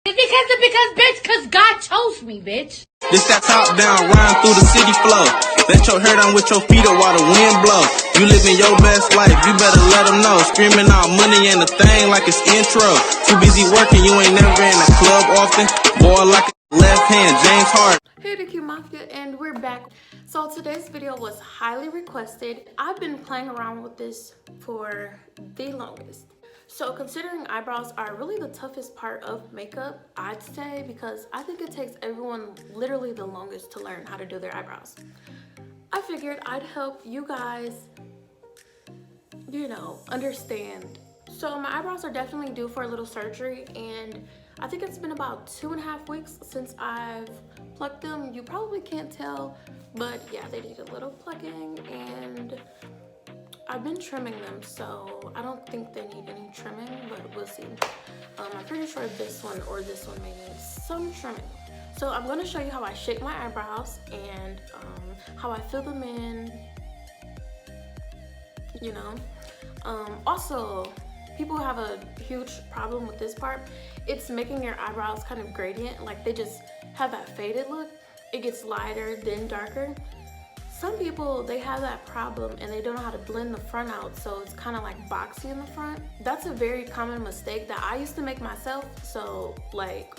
Because, bitch, cause God chose me, bitch. This that top down, rhyme through the city flow. Let your hair down with your feet up while the wind blow. You living your best life, you better let them know. Screaming out money ain't a thing like it's intro. Too busy working, you ain't never in the club often. Boy like a left hand, James Hart. Hey DQ Mafia, and we're back. So today's video was highly requested. I've been playing around with this for the longest. So considering eyebrows are really the toughest part of makeup, I'd say, because I think it takes everyone literally the longest to learn how to do their eyebrows. I figured I'd help you guys, you know, understand. So my eyebrows are definitely due for a little surgery, and I think it's been about 2.5 weeks since I've plucked them. You probably can't tell, but yeah, they need a little plucking, and I've been trimming them, so I don't think they need any trimming, but we'll see. I'm pretty sure this one or this one may need some trimming. So I'm going to show you how I shape my eyebrows and how I fill them in, you know. Also, people have a huge problem with this part. It's making your eyebrows kind of gradient, like they just have that faded look. It gets lighter, then darker. Some people, they have that problem and they don't know how to blend the front out, so it's kind of like boxy in the front. That's a very common mistake that I used to make myself. So like,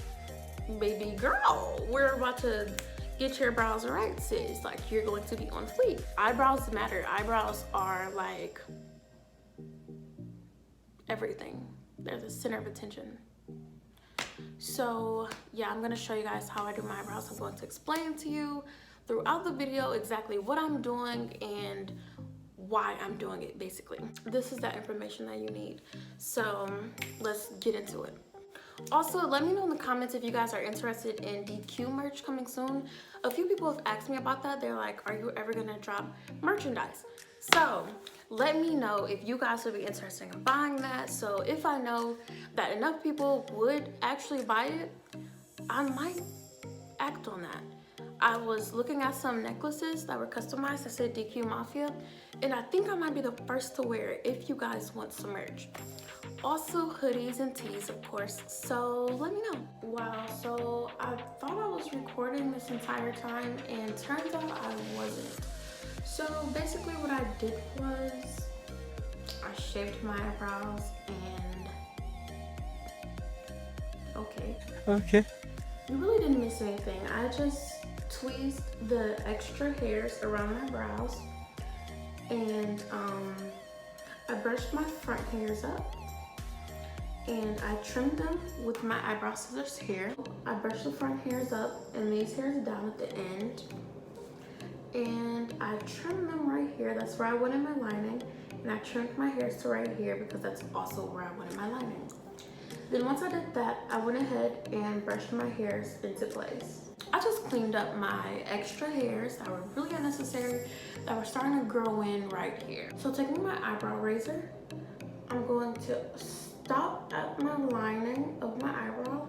baby girl, we're about to get your brows right, sis. Like, you're going to be on fleek. Eyebrows matter. Eyebrows are like everything. They're the center of attention. So yeah, I'm gonna show you guys how I do my eyebrows. I'm going to explain to you throughout the video exactly what I'm doing and why I'm doing it, basically. This is that information that you need. So let's get into it. Also, let me know in the comments if you guys are interested in DQ merch coming soon. A few people have asked me about that. They're like, are you ever gonna drop merchandise? So let me know if you guys would be interested in buying that. So if I know that enough people would actually buy it, I might act on that. I was looking at some necklaces that were customized that said DQ Mafia, and I think I might be the first to wear it if you guys want some merch. Also hoodies and tees, of course, so let me know. Wow, so I thought I was recording this entire time, and turns out I wasn't. So basically what I did was I shaped my eyebrows and okay. You really didn't miss anything. I just tweezed the extra hairs around my brows, and I brushed my front hairs up and I trimmed them with my eyebrow scissors here. I brushed the front hairs up and these hairs down at the end, and I trimmed them right here. That's where I wanted my lining, and I trimmed my hairs to right here because that's also where I wanted my lining. Then once I did that, I went ahead and brushed my hairs into place. I just cleaned up my extra hairs that were really unnecessary, that were starting to grow in right here. So taking my eyebrow razor, I'm going to stop at my lining of my eyebrow.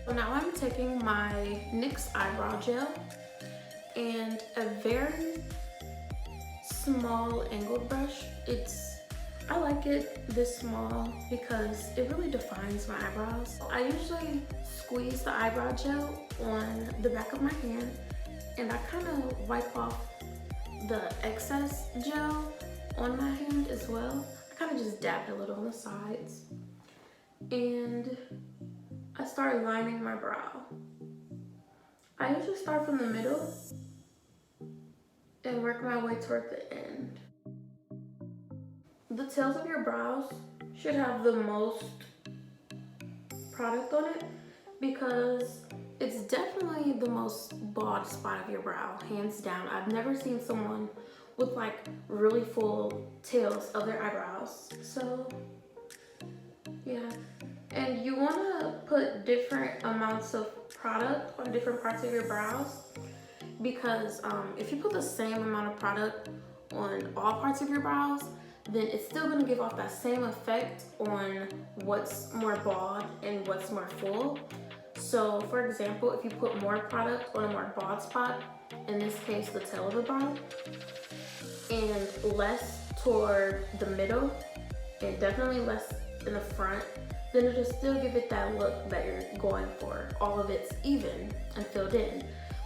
So now I'm taking my NYX eyebrow gel and a very small angled brush. I like it this small because it really defines my eyebrows. I usually squeeze the eyebrow gel on the back of my hand, and I kind of wipe off the excess gel on my hand as well. I kind of just dab it a little on the sides, and I start lining my brow. I usually start from the middle and work my way toward the end. The tails of your brows should have the most product on it because it's definitely the most bald spot of your brow, hands down. I've never seen someone with like really full tails of their eyebrows. So yeah. And you want to put different amounts of product on different parts of your brows. because if you put the same amount of product on all parts of your brows, then it's still gonna give off that same effect on what's more bald and what's more full. So for example, if you put more product on a more bald spot, in this case the tail of the brow, and less toward the middle, and definitely less in the front, then it'll still give it that look that you're going for. All of it's even and filled in.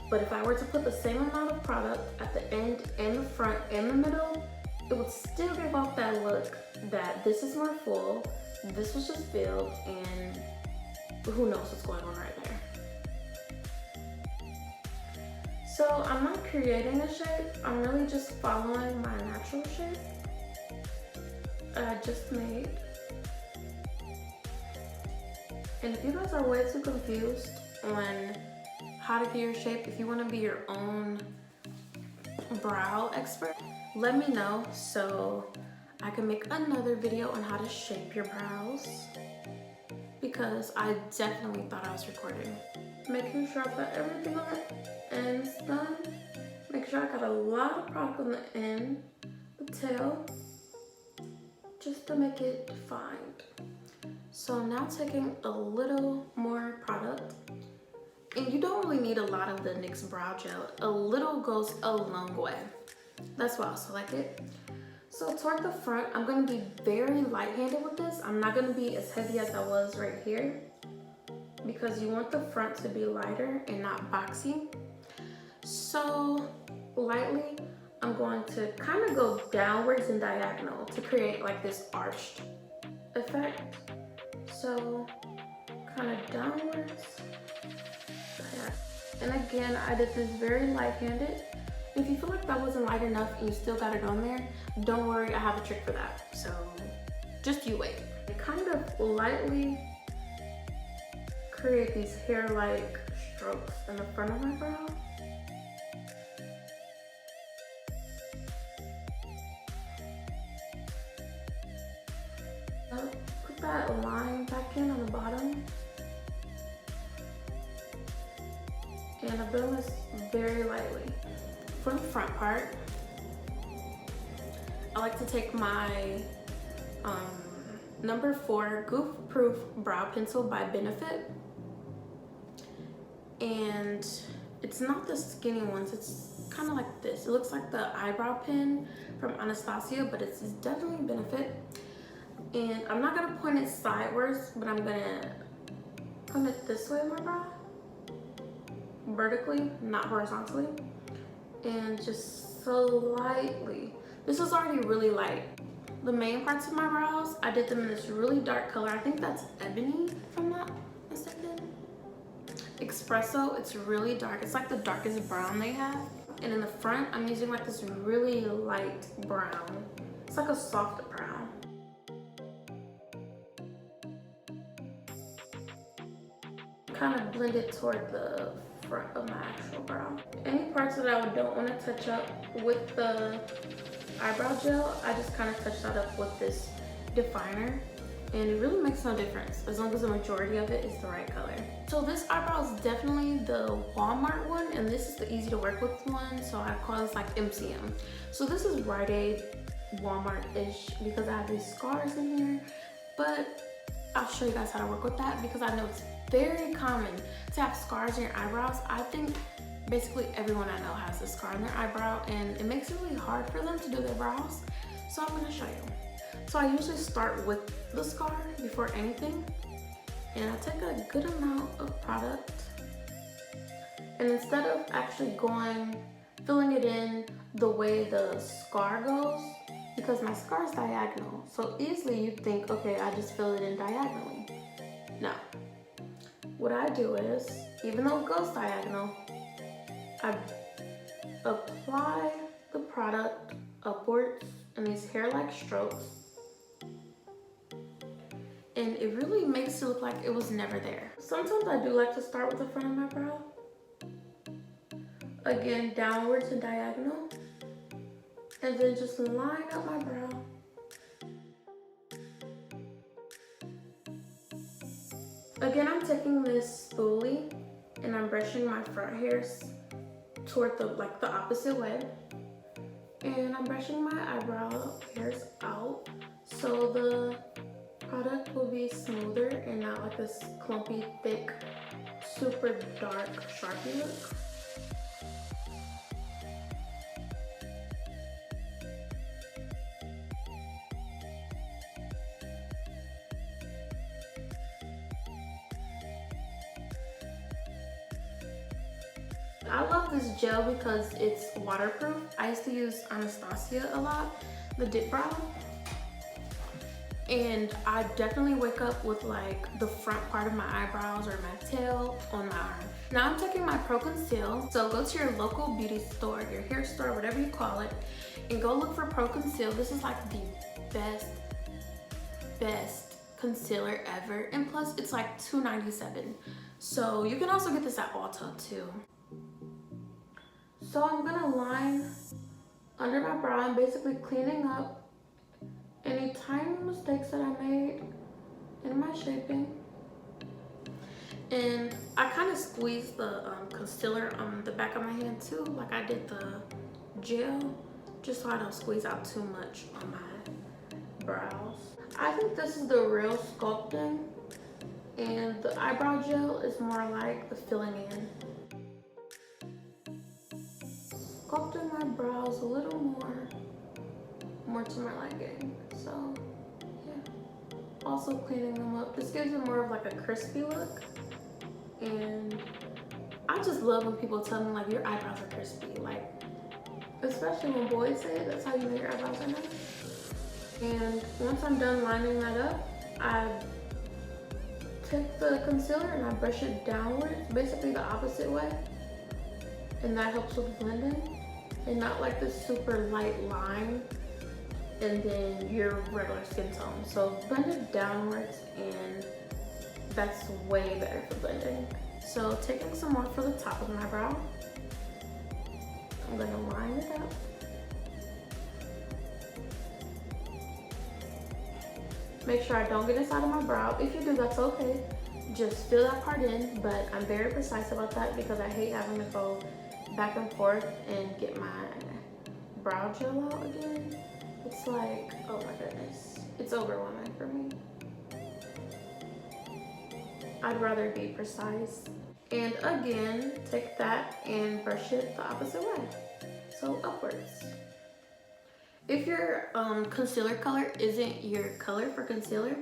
But if I were to put the same amount of product at the end and the front and the middle, it would still give off that look that this is more full, this was just filled, and who knows what's going on right there. So I'm not creating a shape, I'm really just following my natural shape that I just made. And if you guys are way too confused on how to do your shape, if you want to be your own brow expert, let me know so I can make another video on how to shape your brows, because I definitely thought I was recording. Making sure I got everything on the ends done. Make sure I got a lot of product on the end, the tail, just to make it defined. So I'm now taking a little more product, and you don't really need a lot of the NYX brow gel. A little goes a long way. That's why I also like it. So toward the front, I'm gonna be very light-handed with this. I'm not gonna be as heavy as I was right here, because you want the front to be lighter and not boxy. So lightly, I'm going to kind of go downwards and diagonal to create like this arched effect. So kind of downwards. And again, I did this very light-handed. If you feel like that wasn't light enough and you still got it on there, don't worry, I have a trick for that. So just you wait. I kind of lightly create these hair-like strokes in the front of my brow. Put that line back in on the bottom. And I'm doing this very lightly. For the front part, I like to take my number 4 Goof Proof Brow Pencil by Benefit. And it's not the skinny ones, it's kind of like this. It looks like the eyebrow pen from Anastasia, but it's definitely Benefit. And I'm not gonna point it sideways, but I'm gonna point it this way in my brow. Vertically, not horizontally. And just slightly. This is already really light. The main parts of my brows, I did them in this really dark color. I think that's ebony, if I'm not mistaken. Espresso, it's really dark. It's like the darkest brown they have. And in the front, I'm using like this really light brown. It's like a soft brown. Kind of blend it toward the front of my actual brow. Any parts that I don't want to touch up with the eyebrow gel, I just kind of touch that up with this definer, and it really makes no difference as long as the majority of it is the right color. So this eyebrow is definitely the Walmart one, and this is the easy to work with one, so I call this like MCM. So this is Rite Aid Walmart-ish because I have these scars in here, but I'll show you guys how to work with that because I know it's very common to have scars in your eyebrows. I think basically everyone I know has a scar in their eyebrow, and it makes it really hard for them to do their brows. So I'm gonna show you. So I usually start with the scar before anything, and I take a good amount of product, and instead of actually filling it in the way the scar goes, because my scar is diagonal, so easily you think, okay, I just fill it in diagonally. No. What I do is, even though it goes diagonal, I apply the product upwards in these hair-like strokes, and it really makes it look like it was never there. Sometimes I do like to start with the front of my brow. Again, downwards and diagonal, and then just line up my brow. Again, I'm taking this spoolie and I'm brushing my front hairs toward the opposite way. And I'm brushing my eyebrow hairs out so the product will be smoother and not like this clumpy, thick, super dark Sharpie look. I love this gel because it's waterproof. I used to use Anastasia a lot, the dip brow. And I definitely wake up with like the front part of my eyebrows or my tail on my arm. Now I'm taking my Pro Conceal. So go to your local beauty store, your hair store, whatever you call it, and go look for Pro Conceal. This is like the best concealer ever. And plus it's like $2.97. So you can also get this at Ulta too. So I'm gonna line under my brow and basically cleaning up any tiny mistakes that I made in my shaping. And I kind of squeezed the concealer on the back of my hand too, like I did the gel, just so I don't squeeze out too much on my brows. I think this is the real sculpting, and the eyebrow gel is more like the filling in. Sculpting my brows a little more to my liking. So yeah, also cleaning them up. This gives it more of like a crispy look, and I just love when people tell me like your eyebrows are crispy, like especially when boys say it. That's how you know your eyebrows are nice. And once I'm done lining that up, I take the concealer and I brush it downwards, basically the opposite way, and that helps with blending. And not like this super light line and then your regular skin tone. So blend it downwards, and that's way better for blending. So taking some more for the top of my brow, I'm gonna line it up. Make sure I don't get inside of my brow. If you do, that's okay. Just fill that part in, but I'm very precise about that because I hate having to go back and forth and get my brow gel out again. It's like, oh my goodness, it's overwhelming for me. I'd rather be precise. And again, take that and brush it the opposite way, so upwards. If your concealer color isn't your color for concealer,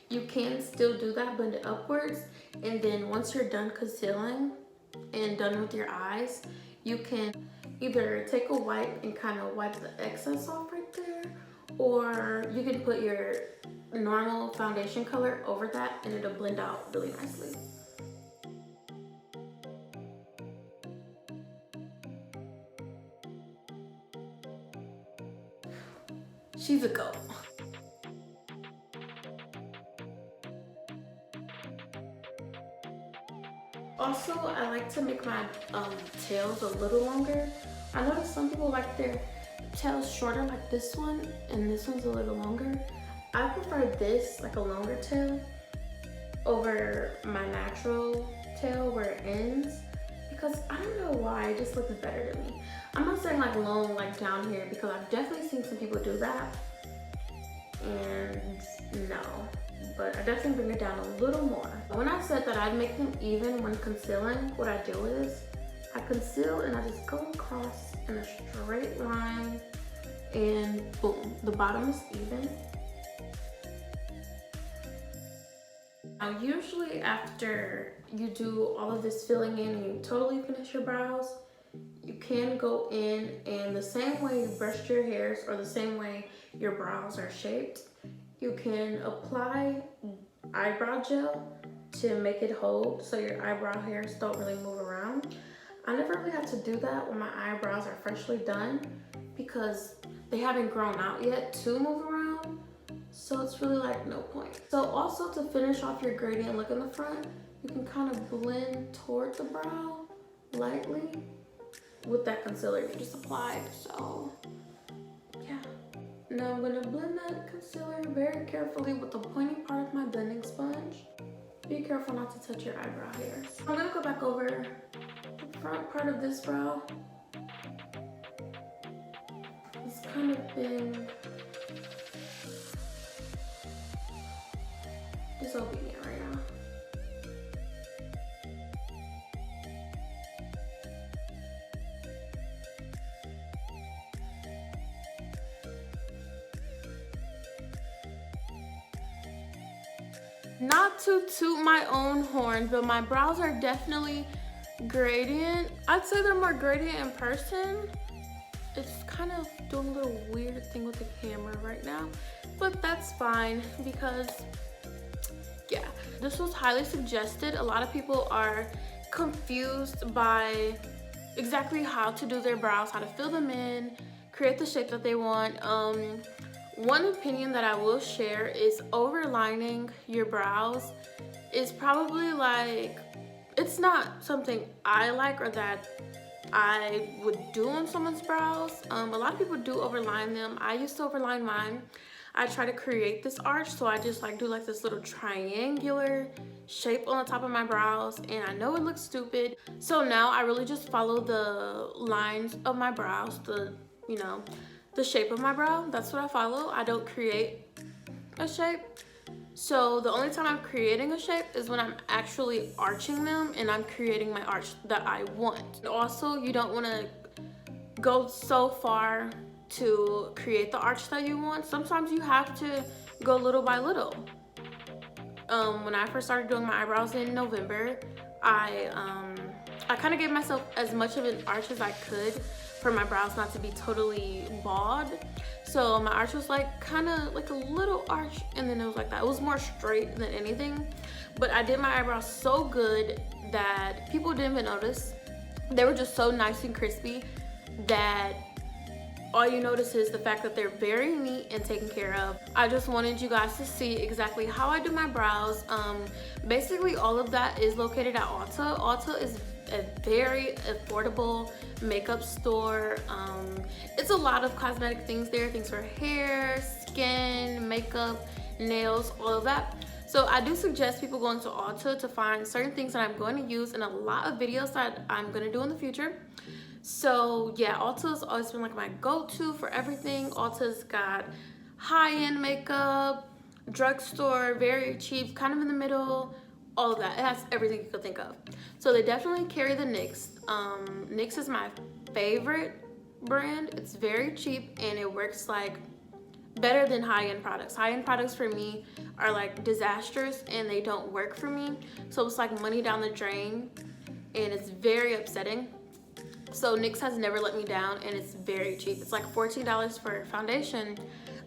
you can still do that, blend it upwards, and then once you're done concealing and done with your eyes, you can either take a wipe and kind of wipe the excess off right there, or you can put your normal foundation color over that and it'll blend out really nicely. She's a goat. Also, I like to make my tails a little longer. I noticed some people like their tails shorter like this one, and this one's a little longer. I prefer this, like a longer tail, over my natural tail where it ends, because I don't know why, it just looks better to me. I'm not saying like long, like down here, because I've definitely seen some people do that, and no. But I definitely bring it down a little more. When I said that I'd make them even when concealing, what I do is I conceal and I just go across in a straight line, and boom, the bottom is even. Now usually after you do all of this filling in and you totally finish your brows, you can go in and the same way you brushed your hairs or the same way your brows are shaped, you can apply eyebrow gel to make it hold so your eyebrow hairs don't really move around. I never really have to do that when my eyebrows are freshly done because they haven't grown out yet to move around, so it's really like no point. So also to finish off your gradient look in the front, you can kind of blend toward the brow lightly with that concealer you just applied. So yeah. Now I'm gonna blend that concealer very carefully with the pointy part of my blending sponge. Be careful not to touch your eyebrow hairs. I'm gonna go back over the front part of this brow kind of been disobedient right now. Not to toot my own horn, but my brows are definitely gradient. I'd say they're more gradient in person. It's kind of doing a little weird thing with the camera right now, but that's fine because, yeah. This was highly suggested. A lot of people are confused by exactly how to do their brows, how to fill them in, create the shape that they want. One opinion that I will share is overlining your brows is probably like, it's not something I like or that I would do on someone's brows. A lot of people do overline them. I used to overline mine. I try to create this arch, so I just like do like this little triangular shape on the top of my brows, and I know it looks stupid. So now I really just follow the lines of my brows, the shape of my brow. That's what I follow. I don't create a shape. So the only time I'm creating a shape is when I'm actually arching them and I'm creating my arch that I want. Also, you don't want to go so far to create the arch that you want. Sometimes you have to go little by little. When I first started doing my eyebrows in November, I kind of gave myself as much of an arch as I could for my brows not to be totally bald. So my arch was like kind of like a little arch, and then it was like that. It was more straight than anything, but I did my eyebrows so good that people didn't even notice. They were just so nice and crispy that all you notice is the fact that they're very neat and taken care of. I just wanted you guys to see exactly how I do my brows. Basically all of that is located at Ulta. Ulta is a very affordable makeup store. It's a lot of cosmetic things there, things for hair, skin, makeup, nails, all of that. So I do suggest people going to Ulta to find certain things that I'm going to use in a lot of videos that I'm going to do in the future. So yeah, Ulta's always been like my go-to for everything. Ulta's got high-end makeup, drugstore, very cheap, kind of in the middle, all of that. It has everything you could think of. So they definitely carry the NYX. NYX is my favorite brand. It's very cheap and it works like better than high-end products. High-end products for me are like disastrous and they don't work for me. So it's like money down the drain and it's very upsetting. So NYX has never let me down and it's very cheap. It's like $14 for foundation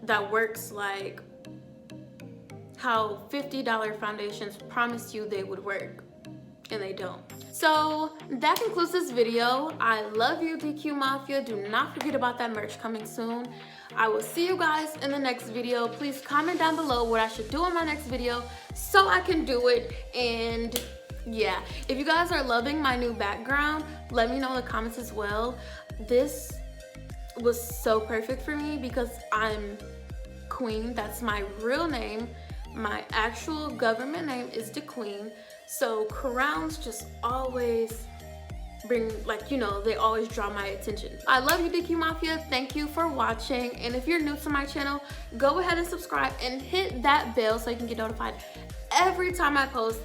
that works like how $50 foundations promised you they would work, and they don't. So that concludes this video. I love you, DQ Mafia. Do not forget about that merch coming soon. I will see you guys in the next video. Please comment down below what I should do in my next video so I can do it. And yeah, if you guys are loving my new background, let me know in the comments as well. This was so perfect for me because I'm Queen. That's my real name. My actual government name is DeQueen. So crowns just always bring, like, you know, they always draw my attention. I love you, DQ Mafia. Thank you for watching. And if you're new to my channel, go ahead and subscribe and hit that bell so you can get notified every time I post,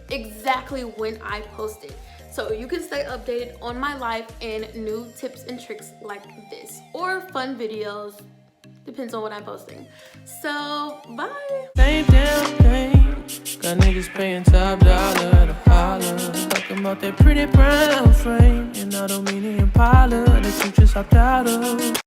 exactly when I post it, so you can stay updated on my life and new tips and tricks like this, or fun videos, depends on what I'm posting. So bye. Same damn thing. Got niggas paying top dollar to holler, talking about that pretty brown frame, and I don't mean the Impala that you just hopped out of.